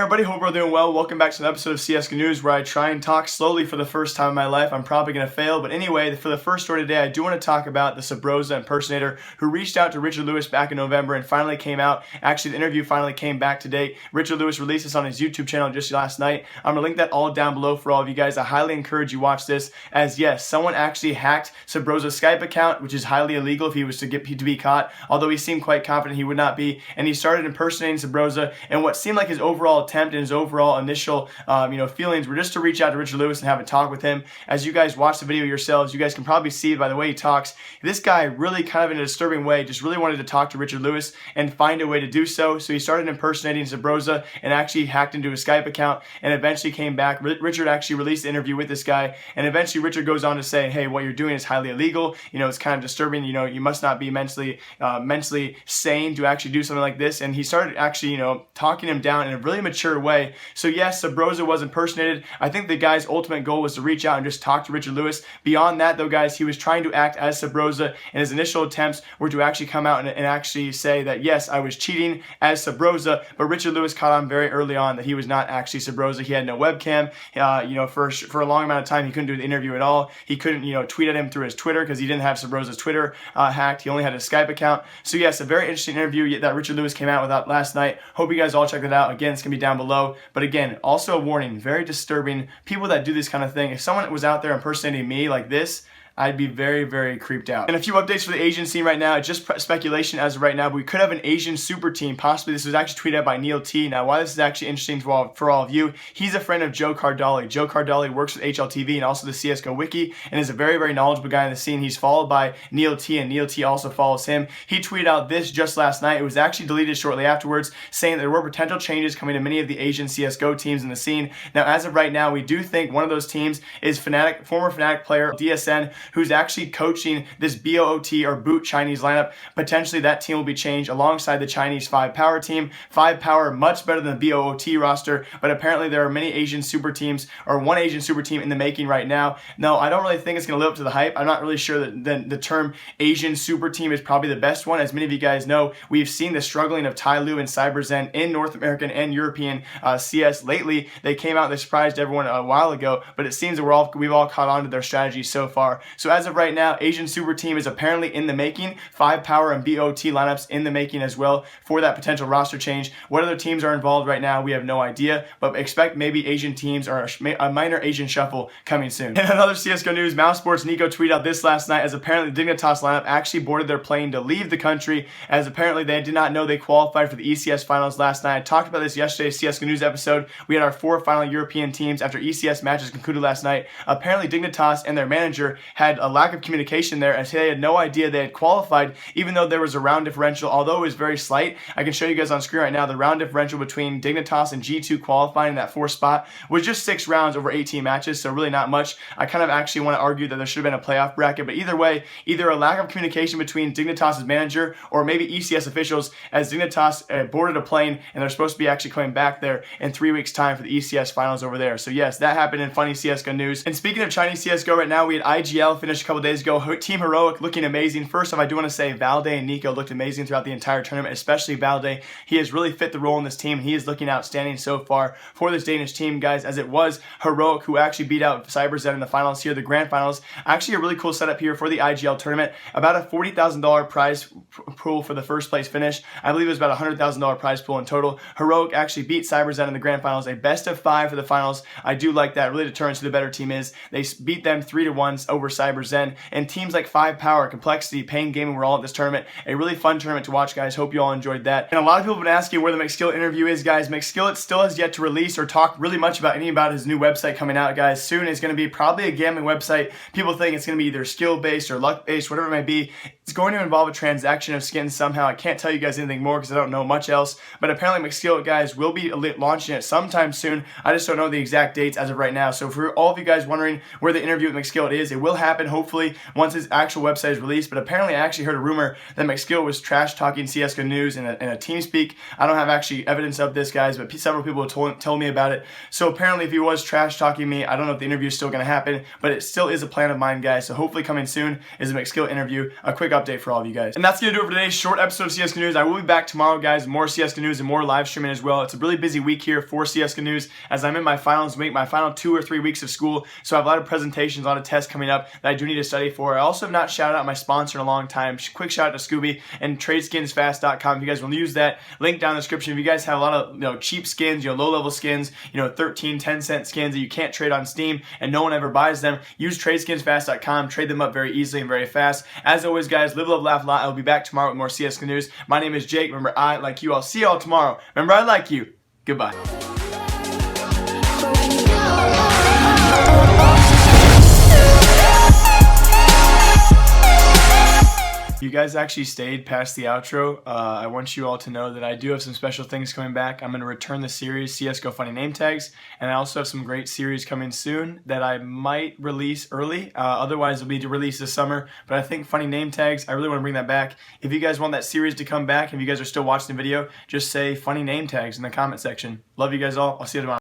everybody, hope we're all doing well. Welcome back to an episode of CSGO News where I try and talk slowly for the first time in my life. I'm probably going to fail, but anyway, for the first story today, I do want to talk about the Subroza Impersonator who reached out to Richard Lewis back in November and finally came out. Actually, the interview finally came back today. Richard Lewis released this on his YouTube channel just last night. I'm going to link that all down below for all of you guys. I highly encourage you watch this, as yes, someone actually hacked Subroza's Skype account, which is highly illegal if he was to be caught, although he seemed quite confident he would not be, and he started impersonating Subroza, and what seemed like his overall attempt and his overall initial feelings were just to reach out to Richard Lewis and have a talk with him. As you guys watch the video yourselves, you guys can probably see by the way he talks, this guy really kind of in a disturbing way just really wanted to talk to Richard Lewis and find a way to do so. So he started impersonating Subroza and actually hacked into his Skype account and eventually came back. Richard actually released the interview with this guy, and eventually Richard goes on to say, hey, what you're doing is highly illegal. It's kind of disturbing. You must not be mentally sane to actually do something like this. And he started actually talking him down in a really mature way. So yes, Subroza was impersonated. I think the guy's ultimate goal was to reach out and just talk to Richard Lewis. Beyond that though, guys, he was trying to act as Subroza, and his initial attempts were to actually come out and actually say that yes, I was cheating as Subroza, but Richard Lewis caught on very early on that he was not actually Subroza. He had no webcam. For a long amount of time he couldn't do the interview at all. He couldn't tweet at him through his Twitter because he didn't have Subroza's Twitter hacked. He only had his Skype account. So yes, a very interesting interview that Richard Lewis came out with last night. Hope you guys all check that out. Again, it's gonna be down below. But again, also a warning, very disturbing. People that do this kind of thing, if someone was out there impersonating me like this, I'd be very, very creeped out. And a few updates for the Asian scene right now. It's just speculation as of right now, but we could have an Asian super team. Possibly this was actually tweeted out by Neil T. Now, why this is actually interesting for all of you, he's a friend of Joe Cardali. Joe Cardali works with HLTV and also the CSGO Wiki and is a very, very knowledgeable guy in the scene. He's followed by Neil T, and Neil T also follows him. He tweeted out this just last night. It was actually deleted shortly afterwards, saying there were potential changes coming to many of the Asian CSGO teams in the scene. Now, as of right now, we do think one of those teams is Fnatic, former Fnatic player DSN, who's actually coaching this BOOT or Boot Chinese lineup. Potentially that team will be changed alongside the Chinese 5-Power team. 5-Power much better than the BOOT roster, but apparently there are many Asian super teams, or one Asian super team in the making right now. No, I don't really think it's going to live up to the hype. I'm not really sure that the term Asian super team is probably the best one. As many of you guys know, we've seen the struggling of Tyloo and CyberZen in North American and European CS lately. They came out, they surprised everyone a while ago, but it seems that we've all caught on to their strategy so far. So as of right now, Asian super team is apparently in the making. 5-Power and BOT lineups in the making as well for that potential roster change. What other teams are involved right now, we have no idea, but expect maybe Asian teams or a minor Asian shuffle coming soon. In another CSGO news, Mousesports Nico tweeted out this last night, as apparently the Dignitas lineup actually boarded their plane to leave the country, as apparently they did not know they qualified for the ECS finals last night. I talked about this yesterday's CSGO news episode. We had our 4 final European teams after ECS matches concluded last night. Apparently Dignitas and their manager had a lack of communication there, as they had no idea they had qualified, even though there was a round differential, although it was very slight. I can show you guys on screen right now the round differential between Dignitas and G2 qualifying in that 4th spot was just 6 rounds over 18 matches, so really not much. I kind of actually want to argue that there should have been a playoff bracket, but either way, either a lack of communication between Dignitas' manager or maybe ECS officials, as Dignitas boarded a plane and they're supposed to be actually coming back there in 3 weeks time for the ECS finals over there. So yes, that happened in funny CSGO news. And speaking of Chinese CSGO right now, we had IGL finished a couple days ago. Team Heroic looking amazing. First off, I do want to say Valde and Nico looked amazing throughout the entire tournament, especially Valde. He has really fit the role in this team. He is looking outstanding so far for this Danish team, guys, as it was Heroic who actually beat out CyberZen in the finals here, the grand finals. Actually a really cool setup here for the IGL tournament. About a $40,000 prize pool for the first place finish. I believe it was about a $100,000 prize pool in total. Heroic actually beat CyberZen in the grand finals, a best of 5 for the finals. I do like that. It really determines who the better team is. They beat them 3-1 over CyberZen, and teams like 5-Power, Complexity, Pain Gaming were all at this tournament. A really fun tournament to watch, guys. Hope you all enjoyed that. And a lot of people have been asking where the McSkillet interview is, guys. McSkillet still has yet to release or talk really much about his new website coming out, guys. Soon it's going to be probably a gambling website. People think it's going to be either skill-based or luck-based, whatever it may be. It's going to involve a transaction of skins somehow. I can't tell you guys anything more because I don't know much else. But apparently McSkillet, guys, will be launching it sometime soon. I just don't know the exact dates as of right now. So for all of you guys wondering where the interview with McSkillet is, it will happen happen hopefully once his actual website is released, but apparently I actually heard a rumor that McSkillet was trash talking CSGO News in a TeamSpeak. I don't have actually evidence of this, guys, but several people told me about it. So apparently if he was trash talking me, I don't know if the interview is still going to happen, but it still is a plan of mine, guys. So hopefully coming soon is a McSkillet interview, a quick update for all of you guys. And that's going to do it for today's short episode of CSGO News. I will be back tomorrow, guys, with more CSGO News and more live streaming as well. It's a really busy week here for CSGO News as I'm in my finals week, my final 2 or 3 weeks of school. So I have a lot of presentations, a lot of tests coming up that I do need to study for. I also have not shouted out my sponsor in a long time. Quick shout out to Scooby and TradeSkinsFast.com. If you guys will use that link down in the description, if you guys have a lot of cheap skins, low level skins, 13, 10-cent skins that you can't trade on Steam and no one ever buys them, use TradeSkinsFast.com. Trade them up very easily and very fast. As always, guys, live, love, laugh a lot. I will be back tomorrow with more CSGO News. My name is Jake. Remember, I like you. I'll see y'all tomorrow. Remember, I like you. Goodbye. You guys actually stayed past the outro. I want you all to know that I do have some special things coming back. I'm going to return the series CSGO Funny Name Tags, and I also have some great series coming soon that I might release early. Otherwise, it'll be released this summer, but I think Funny Name Tags, I really want to bring that back. If you guys want that series to come back, if you guys are still watching the video, just say Funny Name Tags in the comment section. Love you guys all. I'll see you tomorrow.